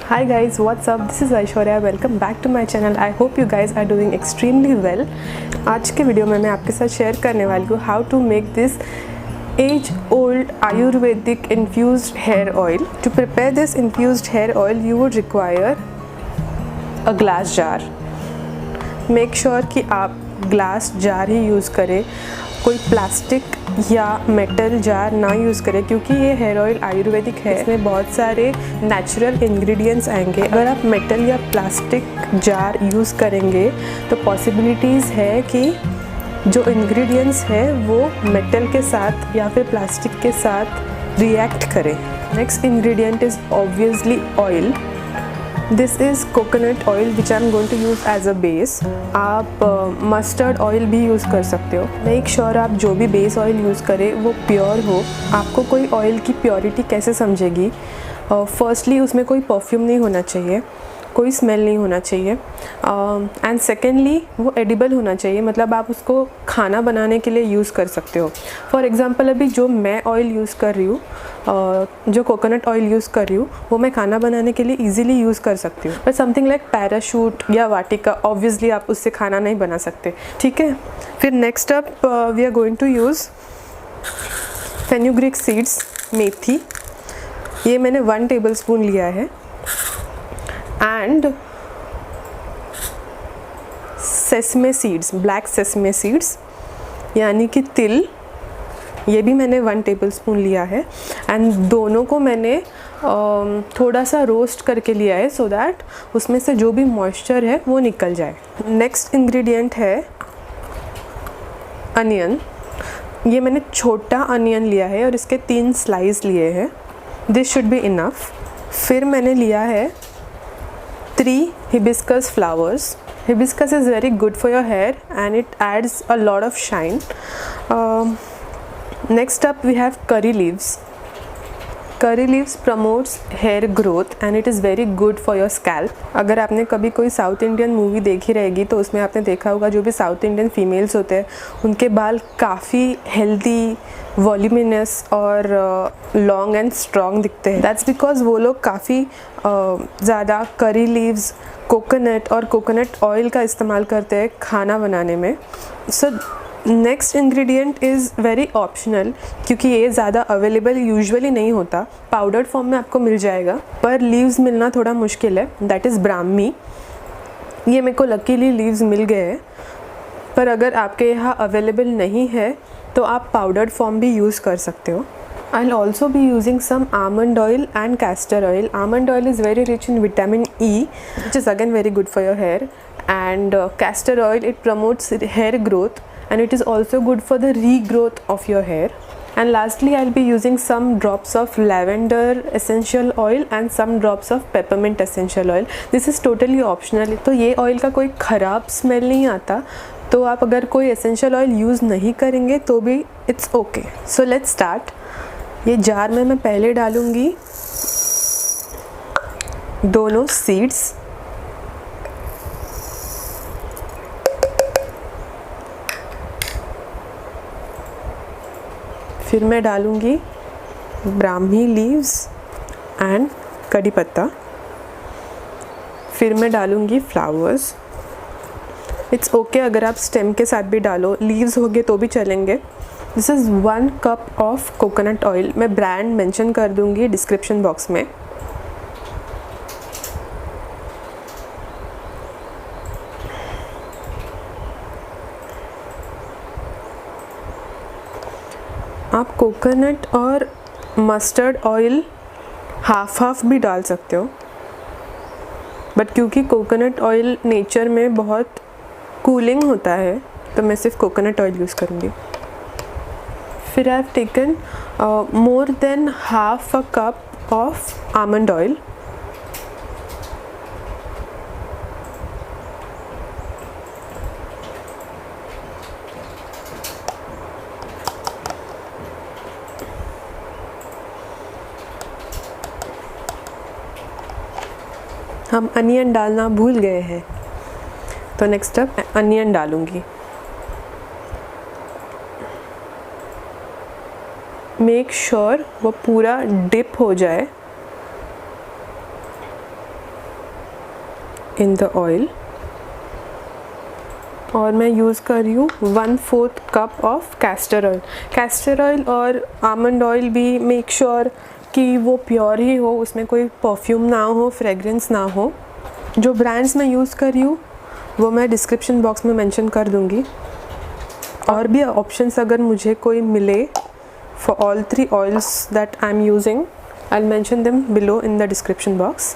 Hi guys, what's up? This is Aishwarya. Welcome back to my channel. I hope you guys are doing extremely well. आज के video में मैं आपके साथ share करने वाली हूँ how to make this age-old Ayurvedic infused hair oil. To prepare this infused hair oil, you would require a glass jar. Make sure कि आप ग्लास जार ही यूज़ करें, कोई प्लास्टिक या मेटल जार ना यूज़ करें, क्योंकि ये हेयर ऑयल आयुर्वेदिक है। इसमें बहुत सारे नेचुरल इंग्रेडिएंट्स आएंगे। अगर आप मेटल या प्लास्टिक जार यूज़ करेंगे तो पॉसिबिलिटीज़ है कि जो इंग्रेडिएंट्स है वो मेटल के साथ या फिर प्लास्टिक के साथ रिएक्ट करें। Next ingredient is obviously oil. This is coconut oil which I am going to use as a base. आप मस्टर्ड ऑयल भी यूज़ कर सकते हो। मेक श्योर आप जो भी बेस ऑयल यूज़ करें वो प्योर हो। आपको कोई ऑयल की प्योरिटी कैसे समझेगी? फर्स्टली उसमें कोई परफ्यूम नहीं होना चाहिए, कोई स्मेल नहीं होना चाहिए, एंड सेकेंडली वो एडिबल होना चाहिए, मतलब आप उसको खाना बनाने के लिए यूज़ कर सकते हो। फॉर एग्ज़ाम्पल अभी जो मैं ऑयल यूज़ कर रही हूँ, जो कोकोनट ऑयल यूज़ कर रही हूँ, वो मैं खाना बनाने के लिए ईजिली यूज़ कर सकती हूँ। बट समथिंग लाइक पैराशूट या वाटिका, ऑब्वियसली आप उससे खाना नहीं बना सकते, ठीक है। फिर next up we are going to use fenugreek seeds, मेथी। ये मैंने 1 टेबलस्पून लिया है। And sesame seeds, black sesame seeds यानी कि तिल, ये भी मैंने 1 टेबलस्पून लिया है। एंड दोनों को मैंने थोड़ा सा रोस्ट करके लिया है सो दैट उसमें से जो भी मॉइस्चर है वो निकल जाए। नेक्स्ट इंग्रेडिएंट है अनियन। ये मैंने छोटा अनियन लिया है और इसके 3 स्लाइस लिए हैं। This should be enough. फिर मैंने लिया है 3 hibiscus flowers. Hibiscus is very good for your hair and it adds a lot of shine. Next up we have curry leaves. Curry leaves promotes hair growth and it is very good for your scalp. अगर आपने कभी कोई south Indian movie देखी रहेगी तो उसमें आपने देखा होगा जो भी साउथ इंडियन फीमेल्स होते हैं उनके बाल काफ़ी हेल्दी, वॉल्यूमिनस और लॉन्ग एंड स्ट्रॉन्ग दिखते हैं। दैट्स बिकॉज वो लोग काफ़ी ज़्यादा करी लीव्स, कोकोनट और कोकोनट ऑयल का इस्तेमाल करते हैं खाना बनाने में। So next ingredient is very optional, क्योंकि ये ज़्यादा अवेलेबल यूजुअली नहीं होता। पाउडर्ड फॉर्म में आपको मिल जाएगा पर लीव्स मिलना थोड़ा मुश्किल है। That is Brahmi. ये मेरे को लकीली लीव्स मिल गए हैं, पर अगर आपके यहाँ अवेलेबल नहीं है तो आप पाउडर्ड फॉर्म भी यूज़ कर सकते हो। I'll also be using some almond oil and castor oil. Almond oil is very rich in vitamin E, which is again very good for your hair. And castor oil, it promotes hair growth and it is also good for the regrowth of your hair. And lastly, I'll be using some drops of lavender essential oil and some drops of peppermint essential oil. This is totally optional. तो ये oil का कोई ख़राब smell नहीं आता, तो आप अगर कोई एसेंशियल ऑयल यूज़ नहीं करेंगे तो भी it's okay. So let's start. ये जार में मैं पहले डालूँगी दोनों सीड्स। फिर मैं डालूँगी ब्राह्मी लीव्स एंड कड़ी पत्ता। फिर मैं डालूँगी फ्लावर्स। इट्स ओके अगर आप स्टेम के साथ भी डालो, लीव्स होंगे तो भी चलेंगे। This is 1 cup of coconut oil. मैं ब्रांड मेंशन कर दूँगी डिस्क्रिप्शन बॉक्स में। आप कोकोनट और मस्टर्ड ऑयल हाफ भी डाल सकते हो, बट क्योंकि कोकोनट ऑयल नेचर में बहुत कूलिंग होता है तो मैं सिर्फ कोकोनट ऑयल यूज़ करूँगी। फिर I have taken more than half a cup of almond oil. हम अनियन डालना भूल गए हैं, तो नेक्स्ट अब अनियन डालूँगी। मेक श्योर वो पूरा डिप हो जाए। in the oil और मैं यूज़ कर रही हूँ 1/4 cup of castor oil. Castor oil और आमंड ऑयल भी मेक श्योर कि वो प्योर ही हो, उसमें कोई परफ्यूम ना हो, फ्रेगरेंस ना हो। जो ब्रांड्स मैं यूज़ कर रही हूँ वो मैं डिस्क्रिप्शन बॉक्स में मेंशन कर दूँगी। और भी ऑप्शंस अगर मुझे कोई मिले for all 3 oils that I am using, I will mention them below in the description box.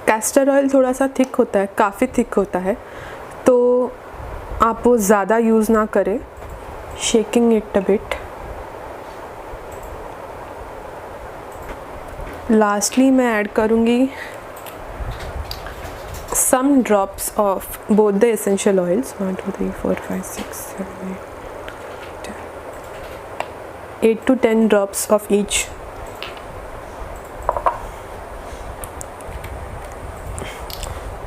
Castor oil थोड़ा सा थिक होता है, काफ़ी थिक होता है, तो आप वो ज़्यादा यूज़ ना करें। Shaking it a bit. Lastly मैं ऐड करूँगी some drops of both the essential oils, 1 2 3 4 5 6 7 8 to 10 drops of each।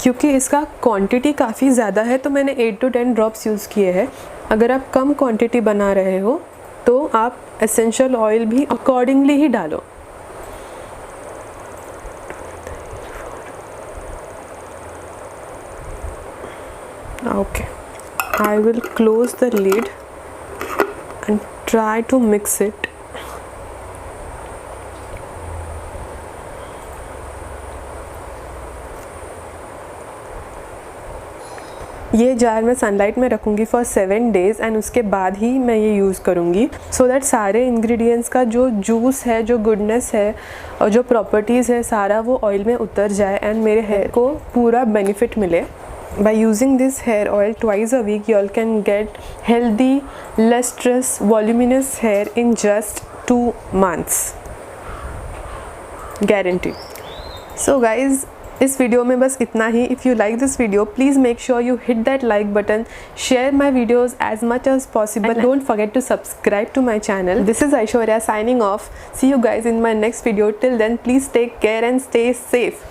क्योंकि इसका क्वांटिटी काफ़ी ज़्यादा है तो मैंने 8 to 10 ड्रॉप्स यूज़ किए हैं। अगर आप कम क्वांटिटी बना रहे हो तो आप एसेंशियल ऑयल भी अकॉर्डिंगली ही डालो। Okay, I will close the lid and try to mix it। ये जार मैं सनलाइट में रखूँगी फॉर 7 days एंड उसके बाद ही मैं ये यूज़ करूँगी, सो दैट सारे इंग्रेडिएंट्स का जो जूस है, जो गुडनेस है और जो प्रॉपर्टीज़ है, सारा वो ऑयल में उतर जाए एंड मेरे हेयर को पूरा बेनिफिट मिले। By using this hair oil twice a week, you all can get healthy, less stress, voluminous hair in just 2 months, guaranteed। So guys, इस वीडियो में बस इतना ही। If you like this video, please make sure you hit that like button, share my videos as much as possible, and don't forget to subscribe to my channel। This is Aishwarya signing off। See you guys in my next video। Till then, please take care and stay safe।